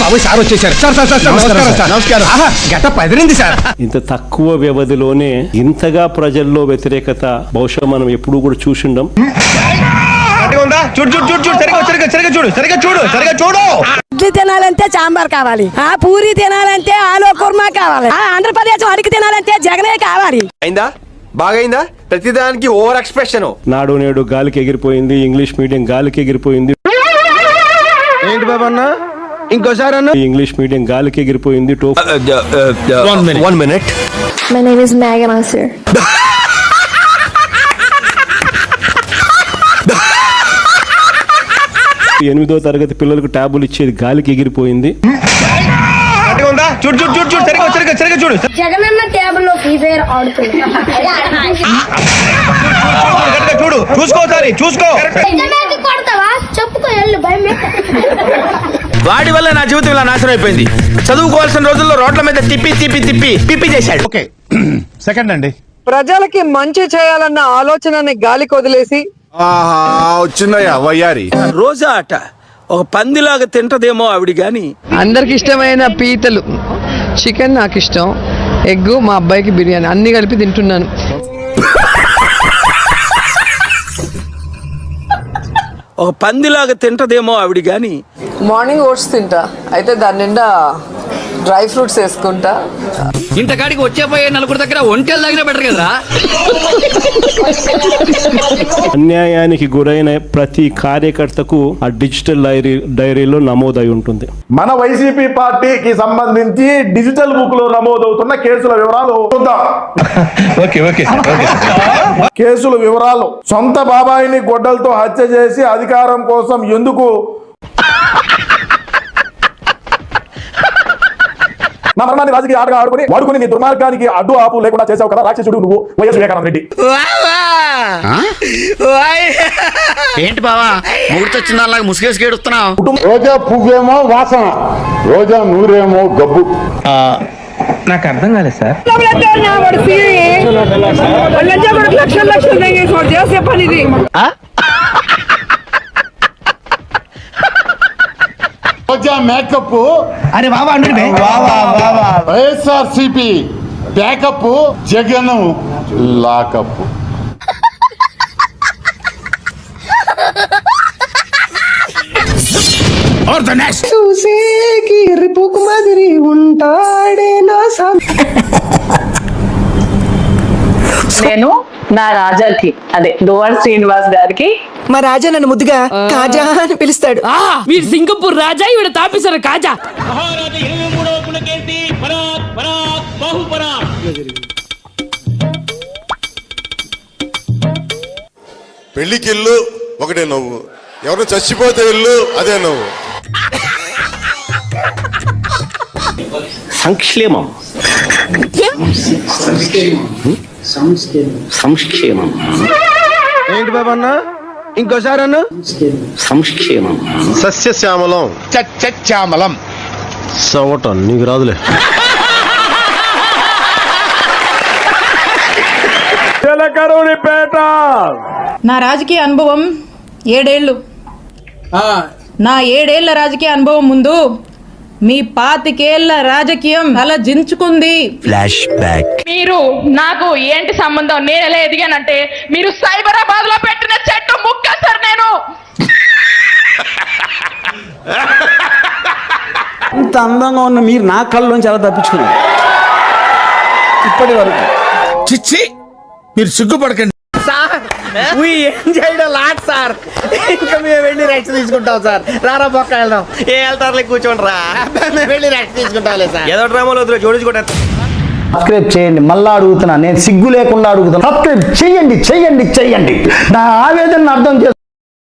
బాబు sir వచ్చేసారు. Sir sir sir నమస్కారం sir. నమస్కారం. గెటప్ అదిరింది సార్. ఇంత తక్కువ వ్యవధిలోనే ఇంతగా ప్రజల్లో వ్యతిరేకత బహుశా మనం ఎప్పుడూ కూడా చూసిండం. ఇడ్లీ తినాలంటే సాంబార్ కావాలి, పూరి తినాలంటే ఆలు కుర్మా కావాలి, ఆంధ్రప్రదేశ్ అడిగి తినాలంటే జగనే కావాలి. అయిందా? బాగైందా? ప్రతిదానికి ఓవర్ ఎక్స్ప్రెషన్. నాడు నేడు గాలికి ఎగిరిపోయింది, ఇంగ్లీష్ మీడియం గాలికి ఎగిరిపోయింది. ఏంటి బాబా అన్న? ఇంకోసారి అన్న. ఇంగ్లీష్ మీడియం గాలికి ఎగిరిపోయింది. 1 minute. My name is Megan Sir. 8వ తరగతి పిల్లలకు ట్యాబులు ఇచ్చేది గాలికి ఎగిరిపోయింది. జగనన్న ట్యాబ్ లో ఫ్రీ ఫైర్ ఆడుతుంది. చూడు చూసుకో. చెప్పుకో ఎల్లు భయం. వాడి వల్ల నా జీవితం ఇలా నాశనం అయిపోయింది. చదువుకోవాల్సిన రోజుల్లో రోడ్ల మీద తిప్పి చేశాడు. ఓకే సెకండ్ అండి. ప్రజలకి మంచి చేయాలన్న ఆలోచనని గాలికి వదిలేసి వచ్చిందయ్యా వయ్యారి. రోజా అట ఒక పందిలాగా తింటదేమో ఆవిడ గాని. అందరికి ఇష్టమైన పీతలు చికెన్ నాకు ఇష్టం, ఎగ్ మా అబ్బాయికి బిర్యానీ, అన్ని కలిపి తింటున్నాను. ఒక పందిలాగా తింటదేమో ఆవిడ గాని. మార్నింగ్ ఓట్స్ తింటా, అయితే దాని నిండా డ్రై ఫ్రూట్స్ వేసుకుంటా. ఇంతకాడికి వచ్చే పోయే నలుగురు దగ్గర ఒంటెలు దగ్గర బెటర్ కదా. అన్యాయానికి గురైన ప్రతి కార్యకర్తకు ఆ డిజిటల్ డైరీలో నమోదై ఉంటుంది. మన వైసీపీ పార్టీకి సంబంధించి డిజిటల్ బుక్ లో నమోదవుతున్న కేసుల వివరాలు చూద్దాం. కేసుల వివరాలు: సొంత బాబాయిని గొడ్డలతో హత్య చేసి అధికారం కోసం ఎందుకు నా మరణాన్ని రాజకీయ ఆటగా వాడుకుని నీ దుర్మార్గానికి అడ్డు ఆపు లేకుండా చేసావు కదా రాక్షసుడు నువ్వు, వైఎస్ వివేకానంద రెడ్డి. ఏంటి బావా ముహూర్తొచ్చిందాలాగా ముసుగేసి ఏడుస్తున్నావు? రోజా పువ్వేమో వాసన, రోజా నూరేమో గబ్బు. నాకు అర్థం కాలేదు సార్. రోజా మేకప్ అరే బాబా వైఎస్ఆర్సీపీ బ్యాకప్, జగన్ లాకప్. చూసేకి రిపుకు మాదిరి ఉంటాడే నా నేను నా రాజాకి అదే డోవర్ శ్రీనివాస్ గారికి మా రాజా నన్ను ముద్దుగా కాజా అని పిలుస్తాడు. మీరు సింగపూర్ రాజా, ఇవిడ తాపిసారు కాజా. పెళ్లికి ఇల్లు ఒకటే నవ్వు, ఎవరు చచ్చిపోతే ఇల్లు అదే నవ్వు. సంక్షేమం సంక్షేమం ఏంటి బాబా అన్న? ఇంకోసారి అన్న. సంక్షేమం సస్యశ్యామలం చశ్యామలం సవటం నీకు రాదులే. నా రాజకీయ అనుభవం 7 ఏళ్ళు. నా 7 ఏళ్ల రాజకీయ అనుభవం ముందు మీ 25 ఏళ్ల రాజకీయం అలా జించుకుంది. Flash back. మీరు నాకు ఏంటి సంబంధం? నేను ఎలా ఎదిగానంటే మీరు సైబరాబాద్ లో పెట్టిన చెట్టు ముక్క సార్. నేను ఇంత అందంగా ఉన్న మీరు నా కళ్ళలోంచి ఎలా తప్పించుకున్నారు ఇప్పటి వరకు? చిచ్చి మీరు సిగ్గుపడకండి sir we enjoyed a lot sir. ఇంకా మేము వెళ్ళి రెస్ట్ తీసుకుంటాం సార్. రారా పక్క వెళ్దాం. ఏ వెళ్తారులే కూర్చోండి రా. మేము వెళ్ళి రెస్ట్ తీసుకుంటాంలే సార్. ఏదో డ్రామాలో వద్దు జోడించుకుంటా. సబ్స్క్రైబ్ చేయండి. మళ్ళా అడుగుతున్నా, నేను సిగ్గు లేకుండా అడుగుతాను. సబ్స్క్రైబ్ చేయండి. నా ఆవేదనను అర్థం చేసుకోండి.